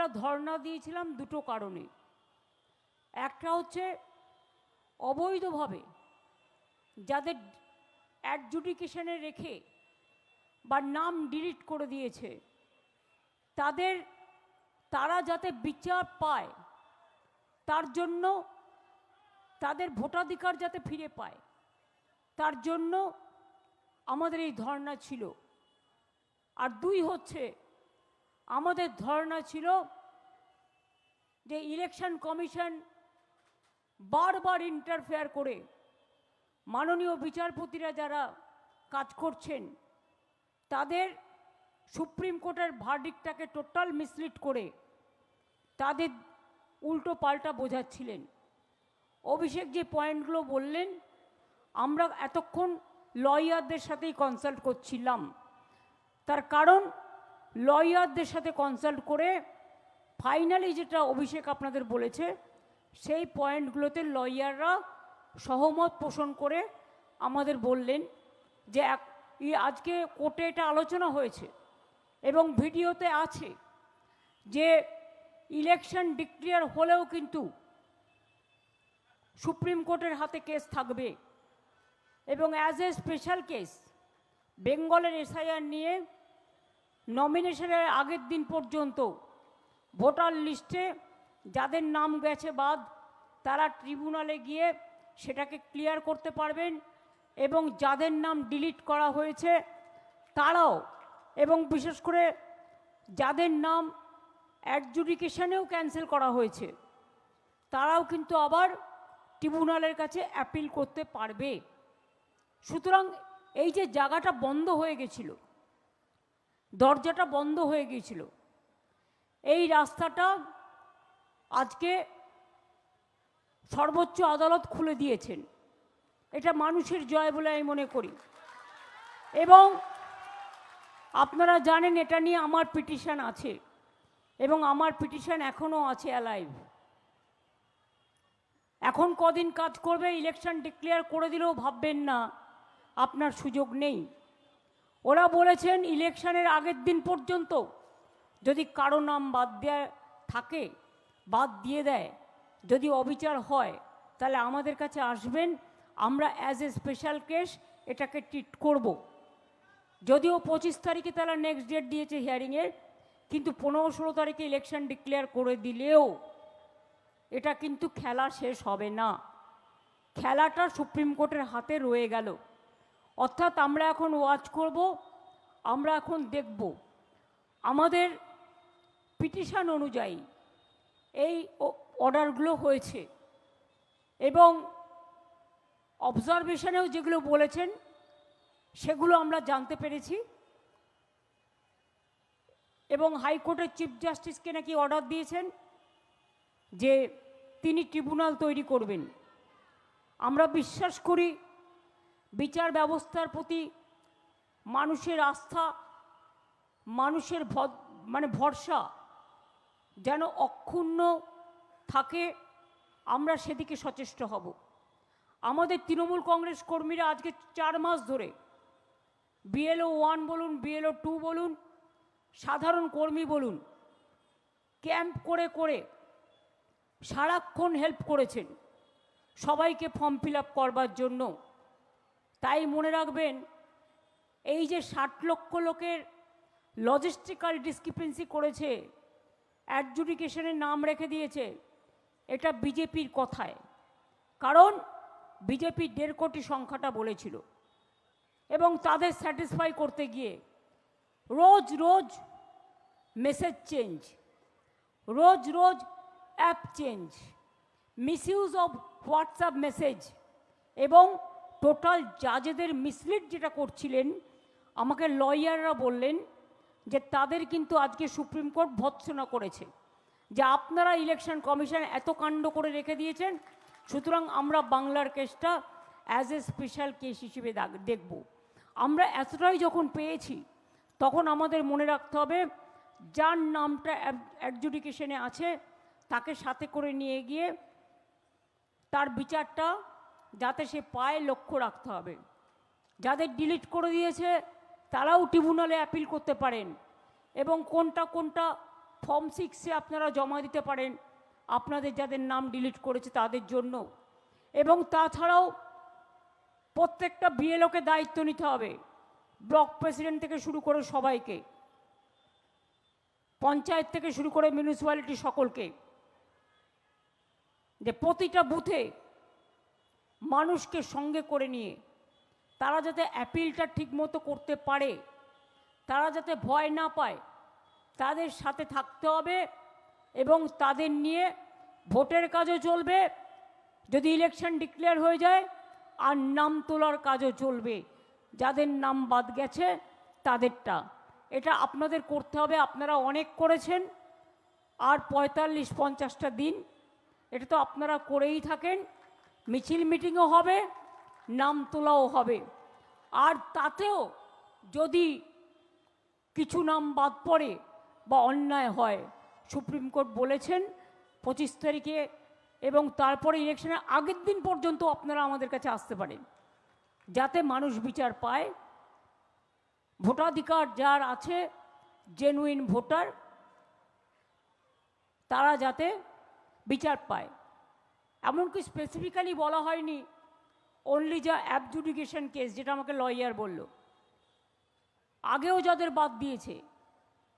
আমরা ধর্ণা দিয়েছিলাম দুটো কারণে। একটা হচ্ছে অবৈধভাবে যাদের অ্যাডজুডিকেশনে রেখে বা নাম ডিলিট করে দিয়েছে তারা যাতে বিচার পায়, তার জন্য তাদের ভোটাধিকার যাতে ফিরে পায়, তার জন্য আমাদের এই ধর্ণা ছিল। আর দুই হচ্ছে আমাদের ধর্ণা ছিল যে ইলেকশন কমিশন বারবার ইন্টারফেয়ার করে মাননীয় বিচারপতিরা যারা কাজ করছেন তাদের সুপ্রিম কোর্টের ভার্ডিক্টটাকে টোটাল মিসলিড করে তাদের উল্টো পাল্টা বোঝাচ্ছিলেন। অভিষেক যে পয়েন্টগুলো বললেন, আমরা এতক্ষণ লয়ারদের সাথেই কনসাল্ট করছিলাম। তার কারণ লয়ারদের সাথে কনসাল্ট করে ফাইনালি যেটা অভিষেক আপনাদের বলেছে সেই পয়েন্টগুলোতে লয়াররা সহমত পোষণ করে আমাদের বললেন যে আজকে কোর্টে এটা আলোচনা হয়েছে এবং ভিডিওতে আছে যে ইলেকশন ডিক্লেয়ার হলেও কিন্তু সুপ্রিম কোর্টের হাতে কেস থাকবে এবং অ্যাজ এ স্পেশাল কেস বেঙ্গলের এসআইআর নিয়ে নমিনেশনের আগের দিন পর্যন্ত ভোটার লিস্টে যাদের নাম গেছে বাদ তারা ট্রিব্যুনালে গিয়ে সেটাকে ক্লিয়ার করতে পারবেন এবং যাদের নাম ডিলিট করা হয়েছে তারাও, এবং বিশেষ করে যাদের নাম অ্যাডজুডিকেশনেও ক্যান্সেল করা হয়েছে তারাও কিন্তু আবার ট্রিব্যুনালের কাছে অ্যাপিল করতে পারবে। সুতরাং এই যে জায়গাটা বন্ধ হয়ে গেছিল, দরজাটা বন্ধ হয়ে গিয়েছিল, এই রাস্তাটা আজকে সর্বোচ্চ আদালত খুলে দিয়েছেন। এটা মানুষের জয় বলে আমি মনে করি। এবং আপনারা জানেন এটা নিয়ে আমার পিটিশন আছে এবং আমার পিটিশন এখনও আছে অ্যালাইভ। এখন কদিন কাজ করবে, ইলেকশন ডিক্লেয়ার করে দিলেও ভাববেন না আপনার সুযোগ নেই। ওরা বলেছেন ইলেকশনের আগের দিন পর্যন্ত যদি কারো নাম বাদ দেওয়া থাকে বাদ দিয়ে দেয়, যদি অবিচার হয় তাহলে আমাদের কাছে আসবেন, আমরা অ্যাজ এ স্পেশাল কেস এটাকে ট্রিট করব। যদিও 25 তারিখে তারা নেক্সট ডেট দিয়েছে হিয়ারিংয়ের, কিন্তু 15-16 তারিখে ইলেকশন ডিক্লেয়ার করে দিলেও এটা কিন্তু খেলা শেষ হবে না। খেলাটা সুপ্রিম কোর্টের হাতে রয়ে গেল। অর্থাৎ আমরা এখন ওয়াচ করব, আমরা এখন দেখব আমাদের পিটিশন অনুযায়ী এই অর্ডারগুলো হয়েছে এবং অবজারভেশনেও যেগুলো বলেছেন সেগুলো আমরা জানতে পেরেছি। এবং হাইকোর্টের চিফ জাস্টিসকে নাকি অর্ডার দিয়েছেন যে তিনি ট্রিব্যুনাল তৈরি করবেন। আমরা বিশ্বাস করি বিচার ব্যবস্থার প্রতি মানুষের আস্থা, মানুষের ভরসা যেন অক্ষুণ্ণ থাকে, আমরা সেদিকে সচেষ্ট হব। আমাদের তৃণমূল কংগ্রেস কর্মীরা আজকে 4 মাস ধরে BLO 1 বলুন, BLO 2 বলুন, সাধারণ কর্মী বলুন, ক্যাম্প করে করে সারাক্ষণ হেল্প করেছেন সবাইকে ফর্ম ফিল আপ করবার জন্য। তাই মনে রাখবেন, এই যে 60 লক্ষ লোকের লজিস্টিক্যাল ডিসক্রিপেন্সি করেছে, অ্যাডজুডিকেশনের নাম রেখে দিয়েছে, এটা বিজেপির কথায়। কারণ বিজেপি 1.5 কোটি সংখ্যাটা বলেছিল এবং তাদের স্যাটিসফাই করতে গিয়ে রোজ রোজ মেসেজ চেঞ্জ, রোজ রোজ app change, misuse of WhatsApp message এবং টোটাল জাজেদের মিসলিড যেটা করছিলেন, আমাকে লয়াররা বললেন যে তাদের কিন্তু আজকে সুপ্রিম কোর্ট ভৎসনা করেছে যে আপনারা ইলেকশন কমিশন এত কাণ্ড করে রেখে দিয়েছেন, সুতরাং আমরা বাংলার কেসটা অ্যাজ এ স্পেশাল কেস হিসেবে দেখব। আমরা এতটাই যখন পেয়েছি তখন আমাদের মনে রাখতে হবে যার নামটা অ্যাডজুডিকেশনে আছে তাকে সাথে করে নিয়ে গিয়ে তার বিচারটা যাতে সে পায় লক্ষ্য রাখতে হবে। যাদের ডিলিট করে দিয়েছে তারাও ট্রিব্যুনালে অ্যাপিল করতে পারেন এবং কোনটা ফর্ম 6-এ আপনারা জমা দিতে পারেন আপনাদের যাদের নাম ডিলিট করেছে তাদের জন্য। এবং তাছাড়াও প্রত্যেকটা বিএলওকে দায়িত্ব নিতে হবে, ব্লক প্রেসিডেন্ট থেকে শুরু করে সবাইকে, পঞ্চায়েত থেকে শুরু করে মিউনিসিপ্যালিটি সকলকে, যে প্রতিটা বুথে মানুষকে সঙ্গে করে নিয়ে তারা যাতে অ্যাপিলটা ঠিকমতো করতে পারে, তারা যাতে ভয় না পায়, তাদের সাথে থাকতে হবে এবং তাদের নিয়ে ভোটের কাজও চলবে, যদি ইলেকশন ডিক্লেয়ার হয়ে যায়, আর নাম তোলার কাজও চলবে, যাদের নাম বাদ গেছে তাদেরটা। এটা আপনাদের করতে হবে, আপনারা অনেক করেছেন, আর 45-50টা দিন এটা তো আপনারা করেই থাকেন, মিছিল মিটিংও হবে, নাম তোলাও হবে। আর তাতেও যদি কিছু নাম বাদ পড়ে বা অন্যায় হয়, সুপ্রিম কোর্ট বলেছেন 25 তারিখে এবং তারপরে ইলেকশনের আগের দিন পর্যন্ত আপনারা আমাদের কাছে আসতে পারেন, যাতে মানুষ বিচার পায়। ভোটাধিকার যার আছে, জেনুইন ভোটার, তারা যাতে বিচার পায়। এমনকি স্পেসিফিক্যালি বলা হয়নি অনলি যা অ্যাবজুডিকেশন কেস, যেটা আমাকে লয়ার বলল, আগেও যাদের বাদ দিয়েছে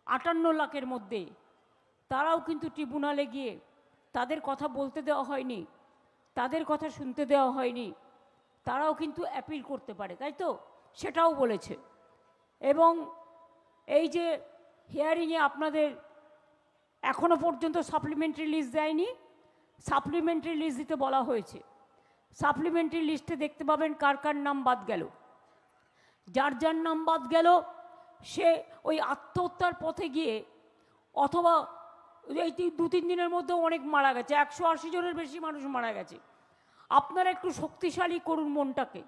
58 লাখের মধ্যে, তারাও কিন্তু ট্রিব্যুনালে গিয়ে তাদের কথা বলতে দেওয়া হয়নি, তাদের কথা শুনতে দেওয়া হয়নি, তারাও কিন্তু অ্যাপিল করতে পারে, তাই তো? সেটাও বলেছে। এবং এই যে হিয়ারিংয়ে আপনাদের এখনো পর্যন্ত সাপ্লিমেন্টারি লিস্ট দেয়নি, সাপ্লিমেন্টারি লিস্ট দিতে বলা হয়েছে। সাপ্লিমেন্টারি লিস্টে দেখতে পাবেন কার কার নাম বাদ গেল। যার যার নাম বাদ গেল সে ওই আত্মহত্যার পথে গিয়ে, অথবা এই 2-3 দিনের মধ্যে অনেক মারা গেছে, 180 জনের বেশি মানুষ মারা গেছে। আপনারা একটু শক্তিশালী করুন মনটাকে।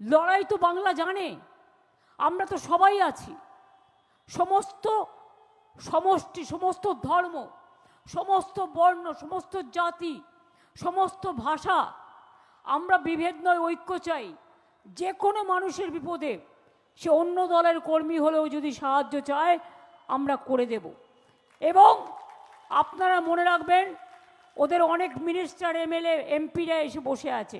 লড়াই তো বাংলা জানে, আমরা তো সবাই আছি, সমস্ত সমষ্টি, সমস্ত ধর্ম, সমস্ত বর্ণ, সমস্ত জাতি, সমস্ত ভাষা, আমরা বিভেদ নয় ঐক্য চাই। যে কোনো মানুষের বিপদে সে অন্য দলের কর্মী হলেও যদি সাহায্য চায় আমরা করে দেব। এবং আপনারা মনে রাখবেন, ওদের অনেক মিনিস্টার, এমএলএ, এমপিরা এসে বসে আছে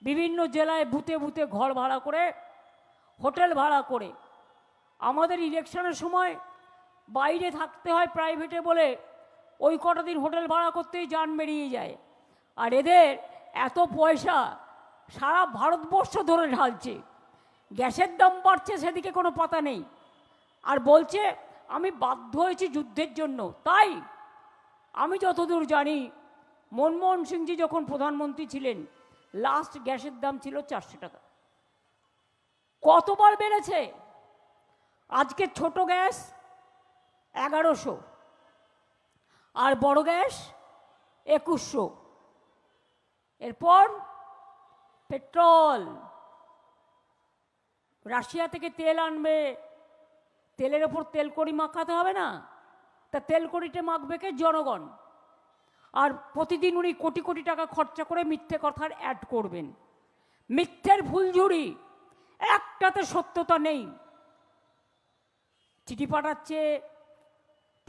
বিভিন্ন জেলায়, বুথে বুথে ঘর ভাড়া করে, হোটেল ভাড়া করে। আমাদের ইলেকশনের সময় বাইরে থাকতে হয় প্রাইভেটে বলে, ওই কটা দিন হোটেল ভাড়া করতেই জান বেরিয়ে যায়। আর এদের এত পয়সা সারা ভারতবর্ষ ধরে ঢালছে, গ্যাসের দাম বাড়ছে সেদিকে কোনো পাতা নেই, আর বলছে আমি বাধ্য হয়েছি যুদ্ধের জন্য। তাই আমি যতদূর জানি, মনমোহন সিংজি যখন প্রধানমন্ত্রী ছিলেন, লাস্ট গ্যাসের দাম ছিল 400 টাকা। কতবার বেড়েছে? আজকে ছোট গ্যাস 1100, আর বড় গ্যাস 2100। এরপর পেট্রোল, রাশিয়া থেকে তেল আনবে, তেলের ওপর তেলকড়ি মাখাতে হবে না, তা তেলকড়িতে মাখবে কে? জনগণ। আর প্রতিদিন উনি কোটি কোটি টাকা খরচা করে মিথ্যে কথার অ্যাড করবেন, মিথ্যের ফুলঝুরি, একটাতে সত্যতা নেই। চিঠি পাঠাচ্ছে,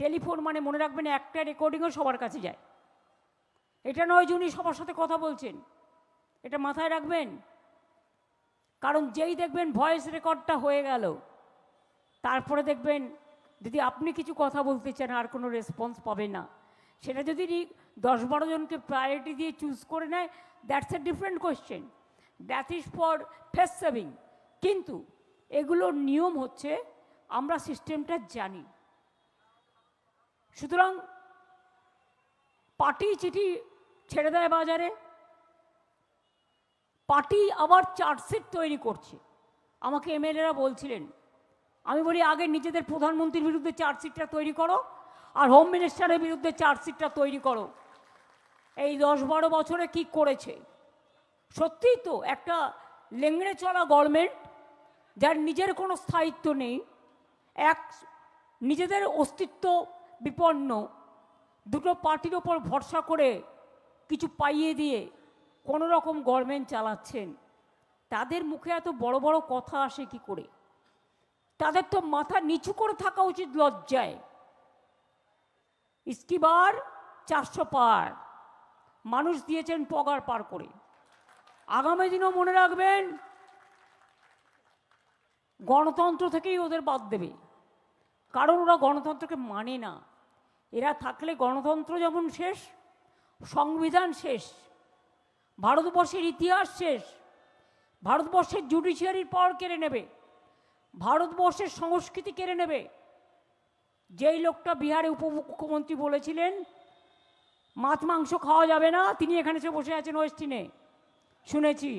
টেলিফোন, মানে মনে রাখবেন একটা রেকর্ডিংও সবার কাছে যায়। এটা নয় যে উনি সবার সাথে কথা বলছেন, এটা মাথায় রাখবেন। কারণ যেই দেখবেন ভয়েস রেকর্ডটা হয়ে গেল, তারপরে দেখবেন যদি আপনি কিছু কথা বলতে চান আর কোনো রেসপন্স পাবে না। সেটা যদি 10-12 জনকে প্রায়োরিটি দিয়ে চুজ করে নেয়, that's a different question, that is for face saving. কিন্তু এগুলোর নিয়ম হচ্ছে আমরা সিস্টেমটা জানি। সুতরাং পার্টি চিঠি ছেড়ে দেয় বাজারে, পার্টি আবার চার্জশিট তৈরি করছে। আমাকে এমএলএরা বলছিলেন, আমি বলি আগে নিজেদের প্রধানমন্ত্রীর বিরুদ্ধে চার্জশিটটা তৈরি করো, আর হোম মিনিস্টারের বিরুদ্ধে চার্জশিটটা তৈরি করো। এই 10-12 বছরে কি করেছে? সত্যিই তো একটা লেংড়ে চলা গভর্নমেন্ট, যার নিজের কোনো স্থায়িত্ব নেই, নিজেদের অস্তিত্ব বিপন্ন, দুটো পার্টির ওপর ভরসা করে কিছু পাইয়ে দিয়ে কোনো রকম গভর্নমেন্ট চালাচ্ছেন। তাদের মুখে এত বড় বড় কথা আসে কি করে? তাদের তো মাথা নিচু করে থাকা উচিত লজ্জায়। इसकी बार 400 পার মানুষ দিয়েছেন পগার পার করে। আগামী দিনও মনে রাখবেন গণতন্ত্র থেকেই ওদের বাদ দেবে, কারণ ওরা গণতন্ত্রকে মানে না। এরা থাকলে গণতন্ত্র যেমন শেষ, সংবিধান শেষ, ভারতবর্ষের ইতিহাস শেষ, ভারতবর্ষের জুডিশিয়ারির পাওয়ার কেড়ে নেবে, ভারতবর্ষের সংস্কৃতি কেড়ে নেবে। যেই লোকটা বিহারে উপমুখ্যমন্ত্রী বলেছিলেন মাছ মাংস খাওয়া যাবে না, তিনি এখানে এসে বসে আছেন ওয়েস্টিনে, শুনেছি।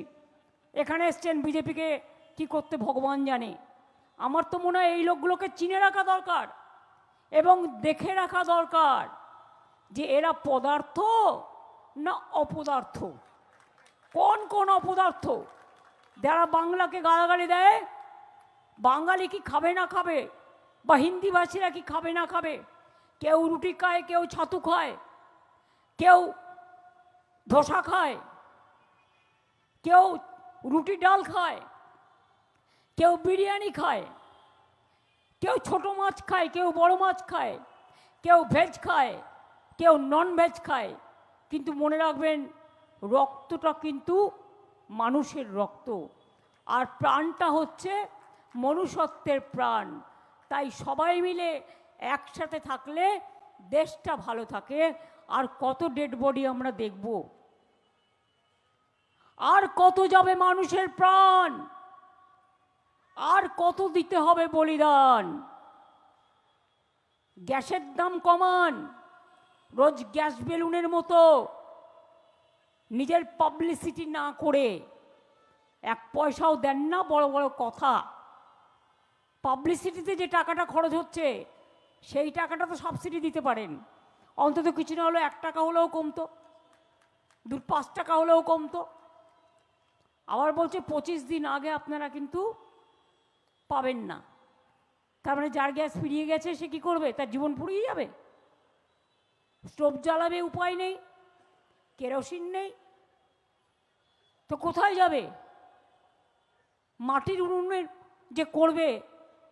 এখানে এসছেন বিজেপিকে কি করতে ভগবান জানে। আমার তো মনে হয় এই লোকগুলোকে চিনে রাখা দরকার এবং দেখে রাখা দরকার যে এরা পদার্থ না অপদার্থ। কোন কোন অপদার্থ যারা বাংলাকে গালাগালি দেয়, বাঙালি কি খাবে না খাবে, বা হিন্দি ভাষীরা কি খাবে না খাবে। কেউ রুটি খায়, কেউ ছাতু খায়, কেউ ধোসা খায়, কেউ রুটি ডাল খায়, কেউ বিরিয়ানি খায়, কেউ ছোট মাছ খায়, কেউ বড় মাছ খায়, কেউ ভেজ খায়, কেউ নন ভেজ খায়। কিন্তু মনে রাখবেন রক্তটা কিন্তু মানুষের রক্ত, আর প্রাণটা হচ্ছে মনুষ্যত্বের প্রাণ। তাই সবাই মিলে একসাথে থাকলে দেশটা ভালো থাকে। আর কত ডেড বডি আমরা দেখব, আর কত যাবে মানুষের প্রাণ, আর কত দিতে হবে বলিদান। গ্যাসের দাম কমান, রোজ গ্যাস বেলুনের মতো নিজের পাবলিসিটি না করে, এক পয়সাও দেন না, বড় বড় কথা। পাবলিসিটিতে যে টাকাটা খরচ হচ্ছে সেই টাকাটা তো সাবসিডি দিতে পারেন, অন্তত কিছু না হলেও 1 টাকা হলেও কমতো, 5 টাকা হলেও কমতো। আবার বলছে 25 দিন আগে আপনারা কিন্তু পাবেন না। তার মানে যার গ্যাস ফিরিয়ে গেছে সে কি করবে, তার জীবন ফুরিয়ে যাবে। স্টোভ জ্বালাবে উপায় নেই, কেরোসিন নেই, তো কোথায় যাবে? মাটির উনুনের যে করবে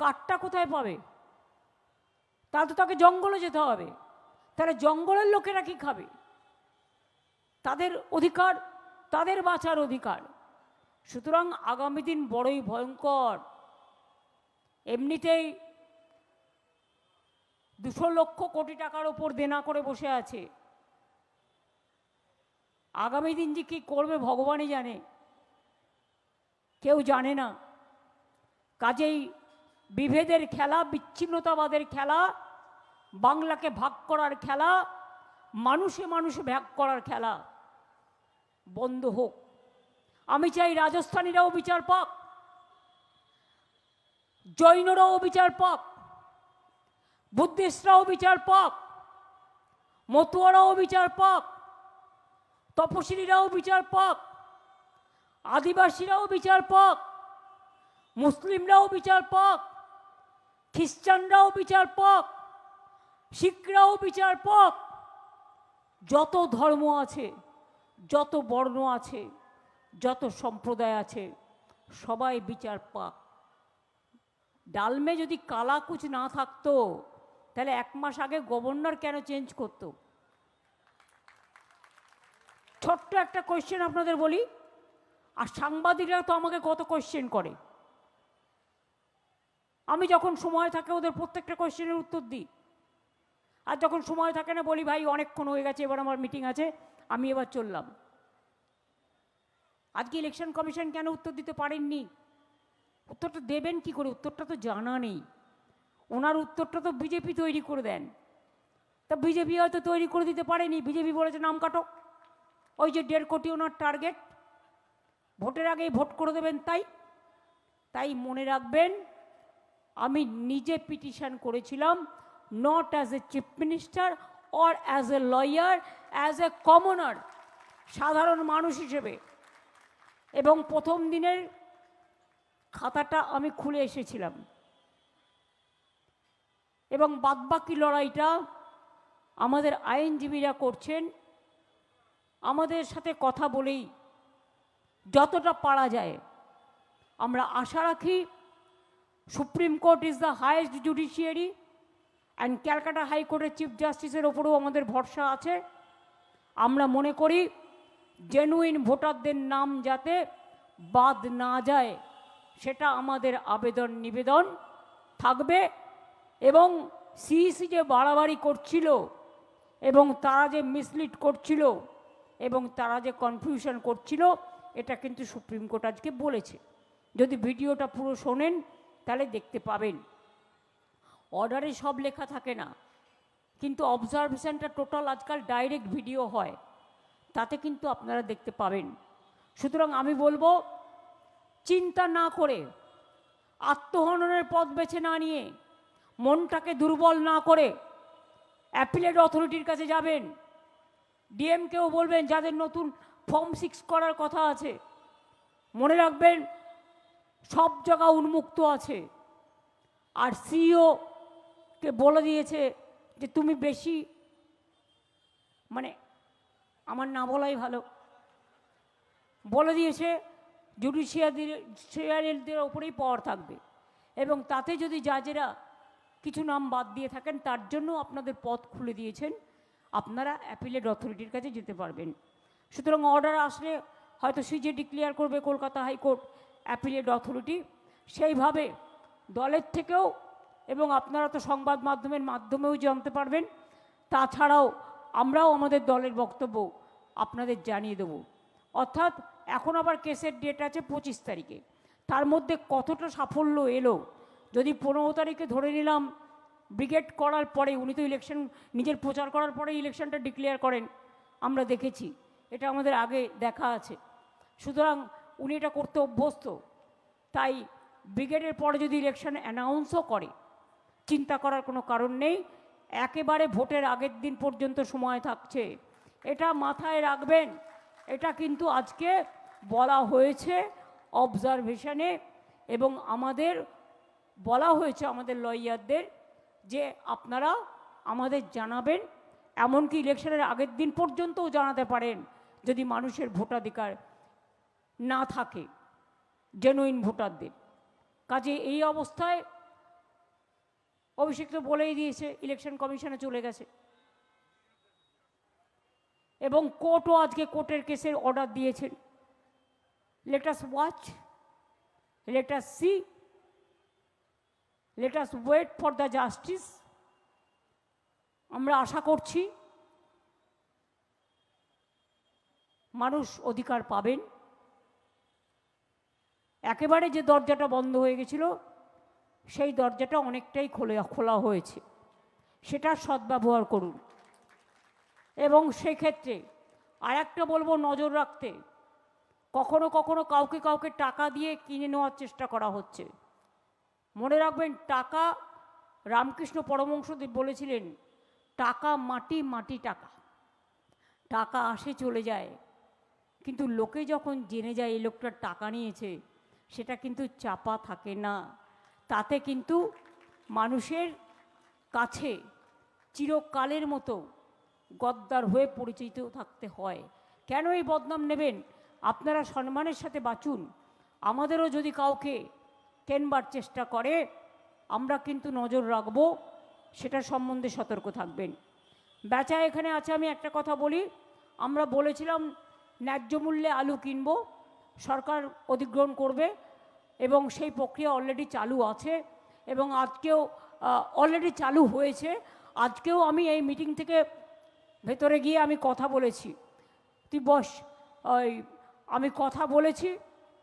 কাঠটা কোথায় পাবে? তাহলে তো তাকে জঙ্গলে যেতে হবে। তাহলে জঙ্গলের লোকেরা কি খাবে? তাদের অধিকার, তাদের বাঁচার অধিকার। সুতরাং আগামী দিন বড়ই ভয়ঙ্কর। এমনিতেই 200 লক্ষ কোটি টাকার ওপর দেনা করে বসে আছে। আগামী দিন যে কি করবে ভগবানই জানে, কেউ জানে না। কাজেই বিভেদের খেলা, বিচ্ছিন্নতাবাদের খেলা, বাংলাকে ভাগ করার খেলা, মানুষে মানুষে ভাগ করার খেলা বন্ধ হোক। আমি চাই রাজস্থানীরাও বিচার পাক, জৈনরাও বিচার পাক, বুদ্ধিস্টরাও বিচার পাক, মতুয়ারাও বিচার পাক, তপশিলীরাও বিচার পাক, আদিবাসীরাও বিচার পাক, মুসলিমরাও বিচার পাক, খ্রিস্টানরাও বিচার পাক, শিখরাও বিচার পাক। যত ধর্ম আছে, যত বর্ণ আছে, যত সম্প্রদায় আছে, সবাই বিচার পাক। ডালমে যদি কালা কুচ না থাকতো তাহলে 1 মাস আগে গভর্নর কেন চেঞ্জ করতো? ছোট্ট একটা কোয়েশ্চেন আপনাদের বলি, আর সাংবাদিকরা তো আমাকে কত কোয়েশ্চেন করে। আমি যখন সময় থাকে ওদের প্রত্যেকটা কোয়েশ্চেনের উত্তর দিই, আর যখন সময় থাকে না বলি ভাই অনেকক্ষণ হয়ে গেছে, এবার আমার মিটিং আছে, আমি এবার চললাম। আজকে ইলেকশন কমিশন কেন উত্তর দিতে পারেননি? উত্তরটা দেবেন কি করে? উত্তরটা তো জানা নেই। ওনার উত্তরটা তো বিজেপি তৈরি করে দেন, তা বিজেপি হয়তো তৈরি করে দিতে পারেনি। বিজেপি বলেছে নাম কাটো, ওই যে 1.5 কোটি ওনার টার্গেট, ভোটের আগেই ভোট করে দেবেন। তাই মনে রাখবেন, আমি নিজে পিটিশন করেছিলাম, not as a chief minister or as a lawyer, as a কমনার, সাধারণ মানুষ হিসেবে। এবং প্রথম দিনের খাতাটা আমি খুলে এসেছিলাম, এবং বাদবাকি লড়াইটা আমাদের আইনজীবীরা করছেন। আমাদের সাথে কথা বলেই যতটা পারা যায় আমরা আশা রাখি supreme court is the highest judiciary, and Calcutta হাইকোর্টের চিফ জাস্টিসের ওপরেও আমাদের ভরসা আছে। আমরা মনে করি জেনুইন ভোটারদের নাম যাতে বাদ না যায় সেটা আমাদের আবেদন নিবেদন থাকবে। এবং সিইসি যে বাড়াবাড়ি করছিল এবং তারা যে মিসলিড করছিল এবং তারা যে কনফিউশন করছিল, এটা কিন্তু সুপ্রিম কোর্ট আজকে বলেছে। যদি ভিডিওটা পুরো শোনেন তাহলে দেখতে পাবেন। অর্ডারে সব লেখা থাকে না, কিন্তু অবজারভেশনটা টোটাল আজকাল ডাইরেক্ট ভিডিও হয়, তাতে কিন্তু আপনারা দেখতে পাবেন। সুতরাং আমি বলবো, চিন্তা না করে, আত্মহননের পথ বেছে না নিয়ে, মনটাকে দুর্বল না করে অ্যাপিলেট অথরিটির কাছে যাবেন। ডিএমকেও বলবেন যাদের নতুন ফর্ম 6 করার কথা আছে, মনে রাখবেন সব জায়গা উন্মুক্ত আছে। আর সিইওকে বলে দিয়েছে যে তুমি বেশি, মানে আমার না বলাই ভালো, বলে দিয়েছে জুডিশিয়ারিদের ওপরেই পাওয়ার থাকবে, এবং তাতে যদি জাজেরা কিছু নাম বাদ দিয়ে থাকেন তার জন্য আপনাদের পথ খুলে দিয়েছেন, আপনারা অ্যাপিলেট অথরিটির কাছে যেতে পারবেন। সুতরাং অর্ডার আসলে হয়তো সিজে ডিক্লেয়ার করবে কলকাতা হাইকোর্ট, অ্যাপিলেট অথরিটি সেইভাবে দলের থেকেও, এবং আপনারা তো সংবাদ মাধ্যমেও জানতে পারবেন, তাছাড়াও আমরাও আমাদের দলের বক্তব্য আপনাদের জানিয়ে দেব। অর্থাৎ এখন আবার কেসের ডেট আছে 25 তারিখে, তার মধ্যে কতটা সাফল্য এলো, যদি 15 তারিখে ধরে নিলাম ব্রিগেড করার পরে, উনি তো ইলেকশন নিজের প্রচার করার পরে ইলেকশনটা ডিক্লেয়ার করেন, আমরা দেখেছি, এটা আমাদের আগে দেখা আছে। সুতরাং উনি এটা করতে অভ্যস্ত, তাই ব্রিগেডের পরে যদি ইলেকশন অ্যানাউন্সও করে, চিন্তা করার কোনো কারণ নেই, একেবারে ভোটের আগের দিন পর্যন্ত সময় থাকছে, এটা মাথায় রাখবেন। এটা কিন্তু আজকে বলা হয়েছে অবজারভেশনে, এবং আমাদের বলা হয়েছে আমাদের লয়ারদের যে আপনারা আমাদের জানাবেন, এমনকি ইলেকশনের আগের দিন পর্যন্তও জানাতে পারেন যদি মানুষের ভোটাধিকার না থাকে, জেনুইন ভোটারদের কাজে। এই অবস্থায় অভিষেক তো বলেই দিয়েছে ইলেকশন কমিশনে চলে গেছে, এবং কোর্টও আজকে কোর্টের কেসের অর্ডার দিয়েছেন। Let us watch, let us see, let us wait for the justice. আমরা আশা করছি মানুষ অধিকার পাবেন। একেবারে যে দরজাটা বন্ধ হয়ে গেছিল সেই দরজাটা অনেকটাই খোলা হয়েছে, সেটার সদ্ব্যবহার করুন। এবং সেক্ষেত্রে আর একটা বলবো, নজর রাখতে, কখনো কখনো কাউকে টাকা দিয়ে কিনে নেওয়ার চেষ্টা করা হচ্ছে। মনে রাখবেন, টাকা, রামকৃষ্ণ পরমহংসদেব বলেছিলেন, টাকা মাটি, মাটি টাকা, টাকা আসে চলে যায়, কিন্তু লোকে যখন জেনে যায় এই লোকটা টাকা নিয়েছে, সেটা কিন্তু চাপা থাকে না, তাতে কিন্তু মানুষের কাছে চিরকালের মতো গদ্দার হয়ে পরিচিত থাকতে হয়। কেন এই বদনাম নেবেন? আপনারা সম্মানের সাথে বাঁচুন। আমাদেরও যদি কাউকে কেনবার চেষ্টা করে, আমরা কিন্তু নজর রাখব, সেটা সম্বন্ধে সতর্ক থাকবেন। বেচা এখানে আছে, আমি একটা কথা বলি, আমরা বলেছিলাম ন্যায্য মূল্যে আলু কিনব, সরকার অধিগ্রহণ করবে, এবং সেই প্রক্রিয়া অলরেডি চালু আছে, এবং আজকেও অলরেডি চালু হয়েছে। আজকেও আমি এই মিটিং থেকে ভেতরে গিয়ে আমি কথা বলেছি, তুই বস, আমি কথা বলেছি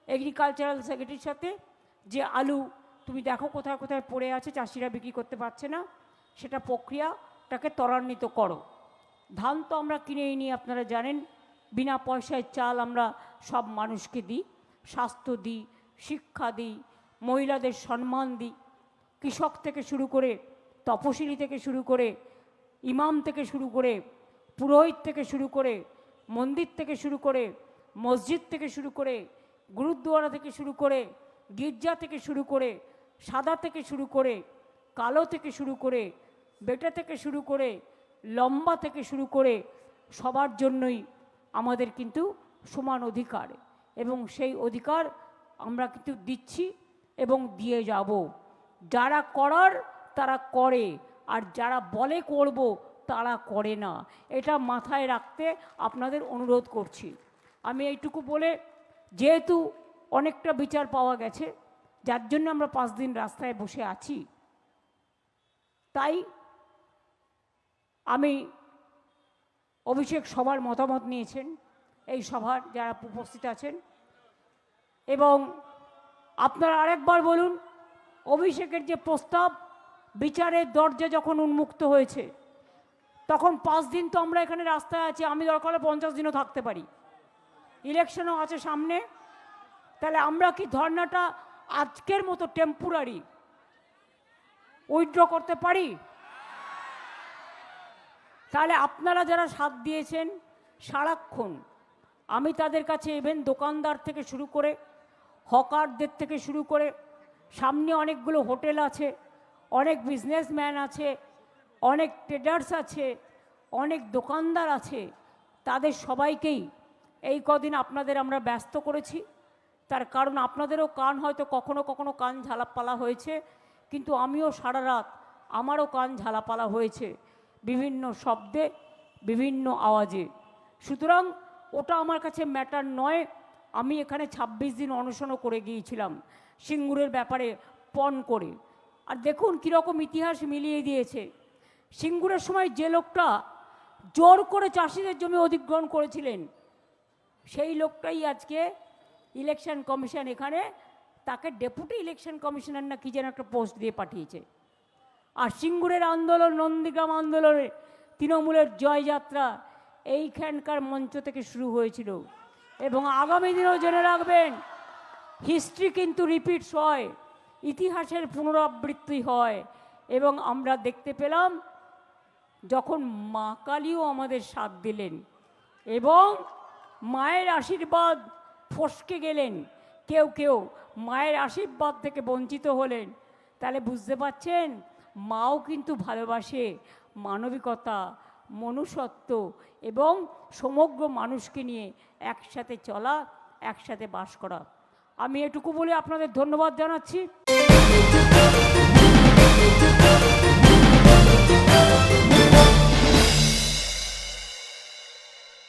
এগ্রিকালচারাল সেক্রেটারির সাথে, যে আলু তুমি দেখো কোথায় কোথায় পড়ে আছে, চাষিরা বিক্রি করতে পারছে না, সেটা প্রক্রিয়াটাকে ত্বরান্বিত করো। ধান তো আমরা কিনেই নিই, আপনারা জানেন, বিনা পয়সায় চাল আমরা সব মানুষকে দিই, স্বাস্থ্য দিই, শিক্ষা দিই, মহিলাদের সম্মান দিই, কৃষক থেকে শুরু করে, তপশিলি থেকে শুরু করে, ইমাম থেকে শুরু করে, পুরোহিত থেকে শুরু করে, মন্দির থেকে শুরু করে, মসজিদ থেকে শুরু করে, গুরুদ্বারা থেকে শুরু করে, গির্জা থেকে শুরু করে, সাদা থেকে শুরু করে, কালো থেকে শুরু করে, বেটা থেকে শুরু করে, লম্বা থেকে শুরু করে, সবার জন্যই আমাদের কিন্তু সমান অধিকার, এবং সেই অধিকার আমরা কিন্তু দিচ্ছি এবং দিয়ে যাব। যারা করার তারা করে, আর যারা বলে করব তারা করে না, এটা মাথায় রাখতে আপনাদের অনুরোধ করছি। আমি এইটুকু বলে, যেহেতু অনেকটা বিচার পাওয়া গেছে, যার জন্য আমরা 5 দিন রাস্তায় বসে আছি, তাই আমি অভিষেক সবার মতামত নিয়েছেন, এই সভার যারা উপস্থিত আছেন, এবং আপনারা আরেকবার বলুন, অভিষেকের যে প্রস্তাব, বিচারের দরজা যখন উন্মুক্ত হয়েছে, তখন 5 দিন তো আমরা এখানে রাস্তায় আছি, আমি দরকার হলে 50 দিনও থাকতে পারি, ইলেকশনও আছে সামনে। তাহলে আমরা কি ধর্নাটা আজকের মতো টেম্পোরারি উইথড্র করতে পারি? তাহলে আপনারা যারা সাথ দিয়েছেন সারাক্ষণ, আমি তাদের কাছে ইভেন দোকানদার থেকে শুরু করে, হকারদের থেকে শুরু করে, সামনে অনেকগুলো হোটেল আছে, অনেক বিজনেসম্যান আছে, অনেক ট্রেডার্স আছে, অনেক দোকানদার আছে, তাদের সবাইকেই এই কদিন আপনাদের আমরা ব্যস্ত করেছি। তার কারণ আপনাদেরও কান হয়তো কখনো কখনো কান ঝালাপালা হয়েছে, কিন্তু আমিও সারা রাত আমারও কান ঝালাপালা হয়েছে বিভিন্ন শব্দে, বিভিন্ন আওয়াজে। সুতরাং ওটা আমার কাছে ম্যাটার নয়। আমি এখানে 26 দিন অনশনও করে গিয়েছিলাম সিঙ্গুরের ব্যাপারে পণ করে। আর দেখুন কীরকম ইতিহাস মিলিয়ে দিয়েছে। সিঙ্গুরের সময় যে লোকটা জোর করে চাষিদের জমি অধিগ্রহণ করেছিলেন, সেই লোকটাই আজকে ইলেকশন কমিশন এখানে তাকে ডেপুটি ইলেকশন কমিশনার না কি যেন একটা পোস্ট দিয়ে পাঠিয়েছে। আর সিঙ্গুরের আন্দোলন, নন্দীগ্রাম আন্দোলনে তৃণমূলের জয়যাত্রা এইখানকার মঞ্চ থেকে শুরু হয়েছিল, এবং আগামী দিনেও জেনে রাখবেন, হিস্ট্রি কিন্তু রিপিটস হয়, ইতিহাসের পুনরাবৃত্তি হয়। এবং আমরা দেখতে পেলাম যখন মা কালীও আমাদের সাথ দিলেন এবং মায়ের আশীর্বাদ ফসকে গেলেন, কেউ কেউ মায়ের আশীর্বাদ থেকে বঞ্চিত হলেন, তাহলে বুঝতে পারছেন মাও কিন্তু ভালোবাসে মানবিকতা, মনুষ্যত্ব এবং সমগ্র মানুষকে নিয়ে একসাথে চলা, একসাথে বাস করা। আমি এটুকু বলে আপনাদের ধন্যবাদ জানাচ্ছি।